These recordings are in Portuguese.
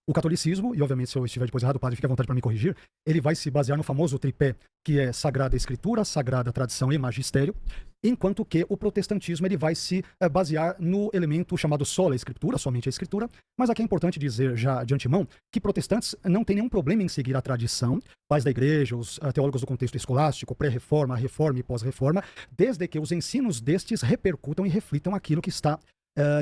O catolicismo, e obviamente se eu estiver depois errado, o padre fica à vontade para me corrigir, ele vai se basear no famoso tripé, que é Sagrada Escritura, Sagrada Tradição e Magistério, enquanto que o protestantismo ele vai se basear no elemento chamado sola Escritura, somente a Escritura, mas aqui é importante dizer já de antemão que protestantes não têm nenhum problema em seguir a tradição, pais da igreja, os teólogos do contexto escolástico, pré-reforma, reforma e pós-reforma, desde que os ensinos destes repercutam e reflitam aquilo que está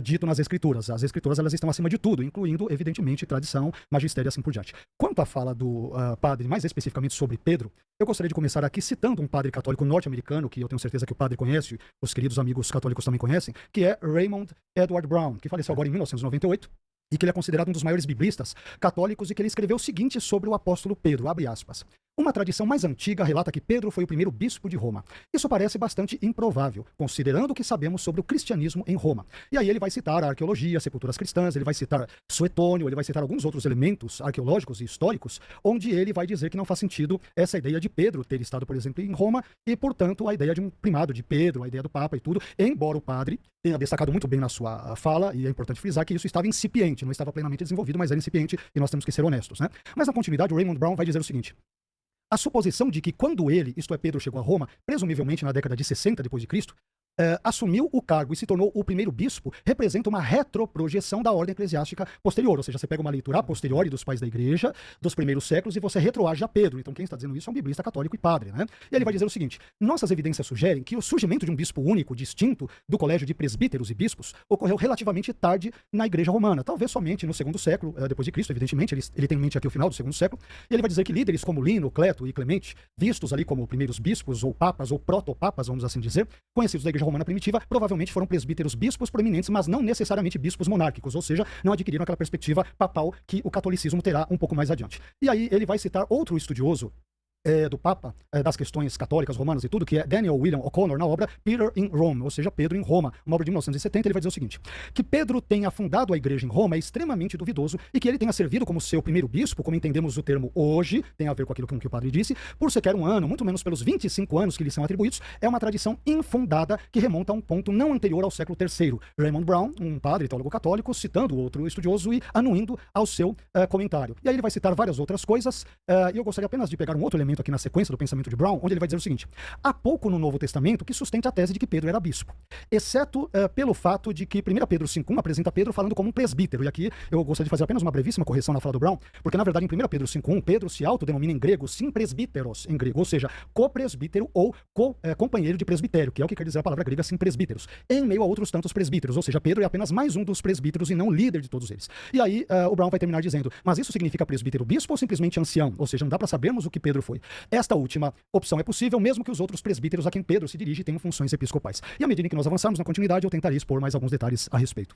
dito nas escrituras. As escrituras elas estão acima de tudo, incluindo, evidentemente, tradição, magistério e assim por diante. Quanto à fala do padre, mais especificamente sobre Pedro, eu gostaria de começar aqui citando um padre católico norte-americano, que eu tenho certeza que o padre conhece, os queridos amigos católicos também conhecem, que é Raymond Edward Brown, que faleceu agora em 1998, e que ele é considerado um dos maiores biblistas católicos e que ele escreveu o seguinte sobre o apóstolo Pedro, abre aspas. Uma tradição mais antiga relata que Pedro foi o primeiro bispo de Roma. Isso parece bastante improvável, considerando o que sabemos sobre o cristianismo em Roma. E aí ele vai citar a arqueologia, sepulturas cristãs, ele vai citar Suetônio, ele vai citar alguns outros elementos arqueológicos e históricos, onde ele vai dizer que não faz sentido essa ideia de Pedro ter estado, por exemplo, em Roma, e, portanto, a ideia de um primado de Pedro, a ideia do Papa e tudo, embora o padre tenha destacado muito bem na sua fala, e é importante frisar que isso estava incipiente, não estava plenamente desenvolvido, mas era incipiente, e nós temos que ser honestos, né? Mas na continuidade, o Raymond Brown vai dizer o seguinte: a suposição de que quando ele, isto é Pedro, chegou a Roma, presumivelmente na década de 60 depois de Cristo, assumiu o cargo e se tornou o primeiro bispo, representa uma retroprojeção da ordem eclesiástica posterior, ou seja, você pega uma leitura a posteriori dos pais da igreja, dos primeiros séculos, e você retroage a Pedro. Então quem está dizendo isso é um biblista católico e padre, né? E ele vai dizer o seguinte: nossas evidências sugerem que o surgimento de um bispo único, distinto do colégio de presbíteros e bispos, ocorreu relativamente tarde na igreja romana, talvez somente no segundo século depois de Cristo, evidentemente, ele tem em mente aqui o final do segundo século, e ele vai dizer que líderes como Lino, Cleto e Clemente, vistos ali como primeiros bispos, ou papas, ou protopapas, vamos assim dizer, conhecidos da igreja romana primitiva, provavelmente foram presbíteros bispos proeminentes, mas não necessariamente bispos monárquicos, ou seja, não adquiriram aquela perspectiva papal que o catolicismo terá um pouco mais adiante. E aí ele vai citar outro estudioso do Papa, das questões católicas, romanas e tudo, que é Daniel William O'Connor, na obra Peter in Rome, ou seja, Pedro em Roma, uma obra de 1970, ele vai dizer o seguinte: que Pedro tenha fundado a igreja em Roma é extremamente duvidoso, e que ele tenha servido como seu primeiro bispo, como entendemos o termo hoje, tem a ver com aquilo que o padre disse, por sequer um ano, muito menos pelos 25 anos que lhe são atribuídos, é uma tradição infundada que remonta a um ponto não anterior ao século III. Raymond Brown, um padre teólogo católico, citando outro estudioso e anuindo ao seu comentário. E aí ele vai citar várias outras coisas, e eu gostaria apenas de pegar um outro elemento aqui na sequência do pensamento de Brown, onde ele vai dizer o seguinte: há pouco no Novo Testamento que sustenta a tese de que Pedro era bispo, exceto pelo fato de que 1 Pedro 5,1 apresenta Pedro falando como um presbítero, e aqui eu gostaria de fazer apenas uma brevíssima correção na fala do Brown, porque na verdade em 1 Pedro 5,1 Pedro se autodenomina em grego sim presbíteros, em grego, ou seja, co-presbítero ou companheiro de presbitério, que é o que quer dizer a palavra grega sim presbíteros, em meio a outros tantos presbíteros, ou seja, Pedro é apenas mais um dos presbíteros e não líder de todos eles. E aí o Brown vai terminar dizendo: mas isso significa presbítero bispo ou simplesmente ancião? Ou seja, não dá para sabermos o que Pedro foi. Esta última opção é possível, mesmo que os outros presbíteros a quem Pedro se dirige tenham funções episcopais. E à medida que nós avançarmos na continuidade, eu tentarei expor mais alguns detalhes a respeito.